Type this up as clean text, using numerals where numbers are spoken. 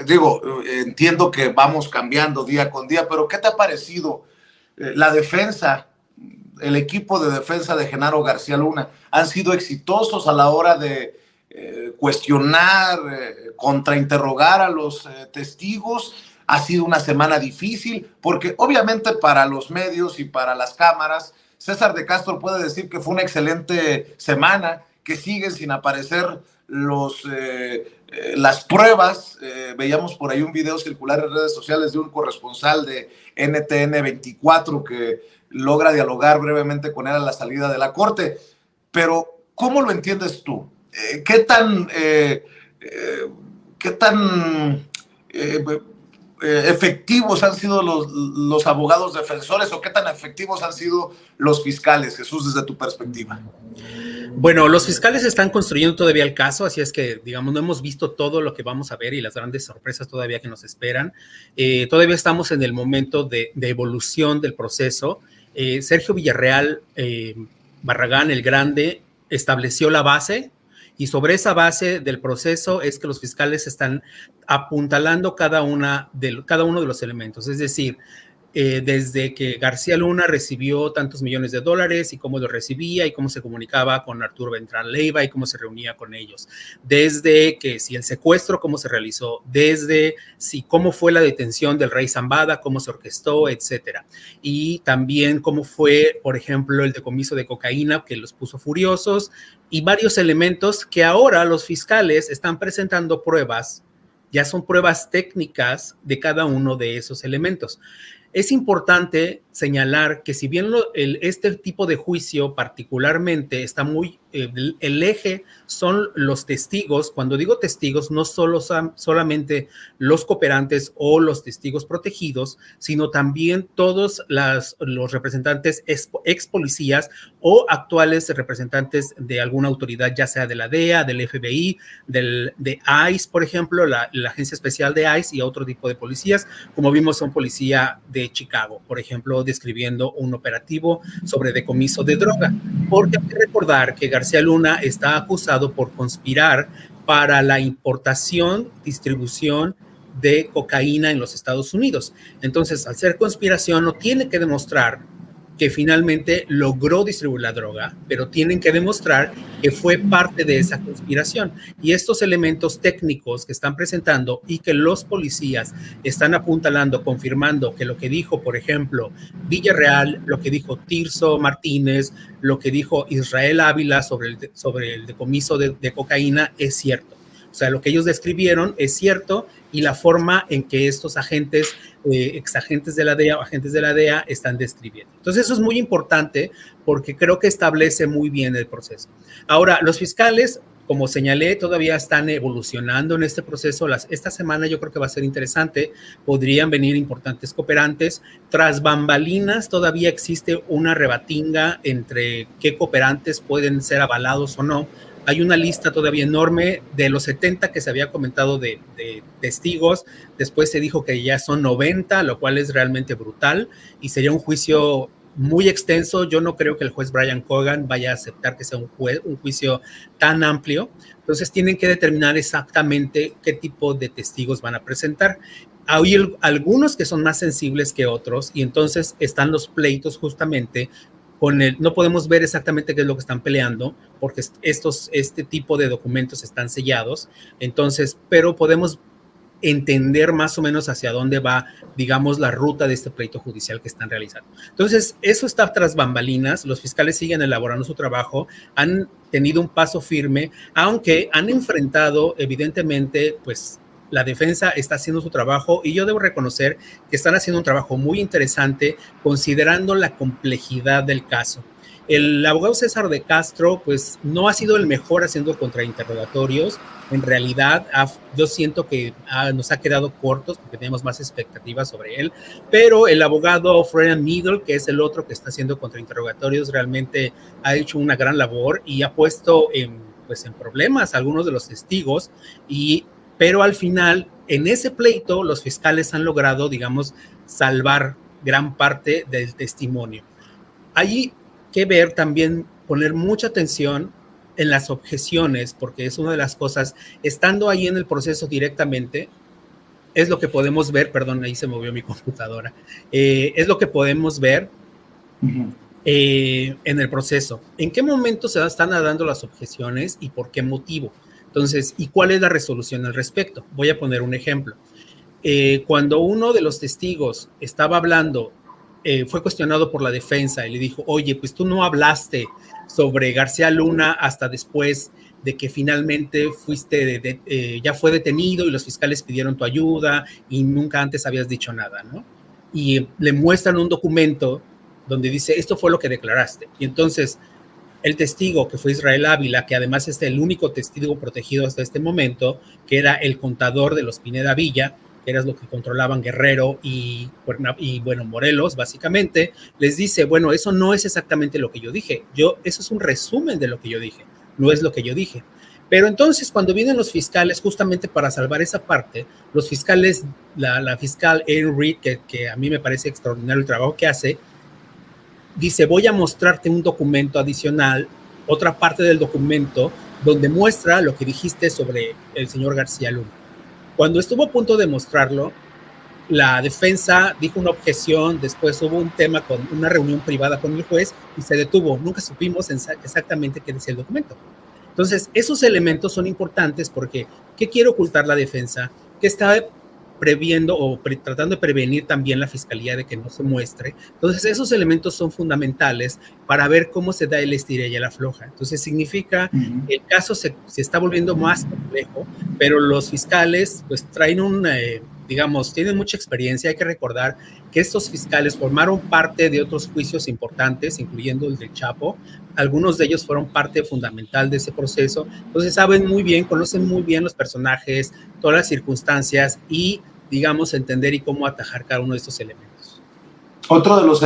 entiendo que vamos cambiando día con día, pero ¿qué te ha parecido la defensa, el equipo de defensa de Genaro García Luna? ¿Han sido exitosos a la hora de cuestionar, contrainterrogar a los testigos? Ha sido una semana difícil, porque obviamente para los medios y para las cámaras, César de Castro puede decir que fue una excelente semana, que siguen sin aparecer las pruebas. Veíamos por ahí un video circular en redes sociales de un corresponsal de NTN 24 que logra dialogar brevemente con él a la salida de la corte. Pero, ¿cómo lo entiendes tú? ¿Qué tan efectivos han sido los abogados defensores, o qué tan efectivos han sido los fiscales, Jesús, desde tu perspectiva? Bueno, los fiscales están construyendo todavía el caso, así es que, digamos, no hemos visto todo lo que vamos a ver y las grandes sorpresas todavía que nos esperan. Todavía estamos en el momento de evolución del proceso. Sergio Villarreal Barragán el Grande estableció la base, y sobre esa base del proceso es que los fiscales están apuntalando cada uno de los elementos. Es decir, desde que García Luna recibió tantos millones de dólares y cómo lo recibía y cómo se comunicaba con Arturo Beltrán Leiva y cómo se reunía con ellos, desde que si el secuestro, cómo se realizó, desde si cómo fue la detención del rey Zambada, cómo se orquestó, etcétera. Y también cómo fue, por ejemplo, el decomiso de cocaína que los puso furiosos, y varios elementos que ahora los fiscales están presentando pruebas, ya son pruebas técnicas de cada uno de esos elementos. Es importante señalar que si bien este tipo de juicio particularmente está el eje son los testigos. Cuando digo testigos, no solamente los cooperantes o los testigos protegidos, sino también todos los representantes ex policías o actuales representantes de alguna autoridad, ya sea de la DEA, del FBI, de ICE, por ejemplo, la Agencia Especial de ICE, y otro tipo de policías, como vimos a un policía de Chicago, por ejemplo, describiendo un operativo sobre decomiso de droga, porque hay que recordar que García Luna está acusado por conspirar para la importación, distribución de cocaína en los Estados Unidos. Entonces, al ser conspiración, no tiene que demostrar que finalmente logró distribuir la droga, pero tienen que demostrar que fue parte de esa conspiración. Y estos elementos técnicos que están presentando y que los policías están apuntalando, confirmando que lo que dijo, por ejemplo, Villarreal, lo que dijo Tirso Martínez, lo que dijo Israel Ávila sobre el decomiso de cocaína es cierto. O sea, lo que ellos describieron es cierto, y la forma en que estos agentes, exagentes de la DEA o agentes de la DEA están describiendo. Entonces, eso es muy importante porque creo que establece muy bien el proceso. Ahora, los fiscales, como señalé, todavía están evolucionando en este proceso. Esta semana yo creo que va a ser interesante. Podrían venir importantes cooperantes. Tras bambalinas todavía existe una rebatinga entre qué cooperantes pueden ser avalados o no. Hay una lista todavía enorme de los 70 que se había comentado de testigos. Después se dijo que ya son 90, lo cual es realmente brutal y sería un juicio muy extenso. Yo no creo que el juez Brian Cogan vaya a aceptar que sea un juicio tan amplio. Entonces tienen que determinar exactamente qué tipo de testigos van a presentar. Hay algunos que son más sensibles que otros, y entonces están los pleitos justamente no podemos ver exactamente qué es lo que están peleando, porque este tipo de documentos están sellados. Entonces, pero podemos entender más o menos hacia dónde va, digamos, la ruta de este pleito judicial que están realizando. Entonces, eso está tras bambalinas. Los fiscales siguen elaborando su trabajo, han tenido un paso firme, aunque han enfrentado, evidentemente, pues, la defensa está haciendo su trabajo, y yo debo reconocer que están haciendo un trabajo muy interesante considerando la complejidad del caso. El abogado César de Castro, pues, no ha sido el mejor haciendo contrainterrogatorios. En realidad, yo siento que nos ha quedado cortos porque tenemos más expectativas sobre él, pero el abogado Fred Needle, que es el otro que está haciendo contrainterrogatorios, realmente ha hecho una gran labor y ha puesto en problemas a algunos de los testigos, pero al final, en ese pleito, los fiscales han logrado, digamos, salvar gran parte del testimonio. Hay que ver también, poner mucha atención en las objeciones, porque es una de las cosas, estando ahí en el proceso directamente, es lo que podemos ver, perdón, ahí se movió mi computadora, es lo que podemos ver en el proceso. ¿En qué momento se están dando las objeciones y por qué motivo? Entonces, ¿y cuál es la resolución al respecto? Voy a poner un ejemplo. Cuando uno de los testigos estaba hablando, fue cuestionado por la defensa y le dijo, oye, pues tú no hablaste sobre García Luna hasta después de que finalmente ya fue detenido y los fiscales pidieron tu ayuda y nunca antes habías dicho nada, ¿no? Y le muestran un documento donde dice, esto fue lo que declaraste. Y entonces el testigo, que fue Israel Ávila, que además es el único testigo protegido hasta este momento, que era el contador de los Pineda Villa, que era lo que controlaban Guerrero y bueno, Morelos, básicamente, les dice, bueno, eso no es exactamente lo que yo dije, eso es un resumen de lo que yo dije, no es lo que yo dije. Pero entonces, cuando vienen los fiscales, justamente para salvar esa parte, los fiscales, la fiscal Erin Reed, que a mí me parece extraordinario el trabajo que hace, dice, voy a mostrarte un documento adicional, otra parte del documento, donde muestra lo que dijiste sobre el señor García Luna. Cuando estuvo a punto de mostrarlo, la defensa dijo una objeción, después hubo un tema con una reunión privada con el juez y se detuvo. Nunca supimos exactamente qué decía el documento. Entonces, esos elementos son importantes porque ¿qué quiere ocultar la defensa? ¿Qué está previendo o tratando de prevenir también la fiscalía de que no se muestre? Entonces, esos elementos son fundamentales para ver cómo se da el estira y el afloja. Entonces, significa que el caso se está volviendo más complejo, pero los fiscales pues traen digamos, tienen mucha experiencia. Hay que recordar que estos fiscales formaron parte de otros juicios importantes, incluyendo el del Chapo. Algunos de ellos fueron parte fundamental de ese proceso. Entonces saben muy bien, conocen muy bien los personajes, todas las circunstancias y, digamos, entender y cómo atajar cada uno de estos elementos. Otro de los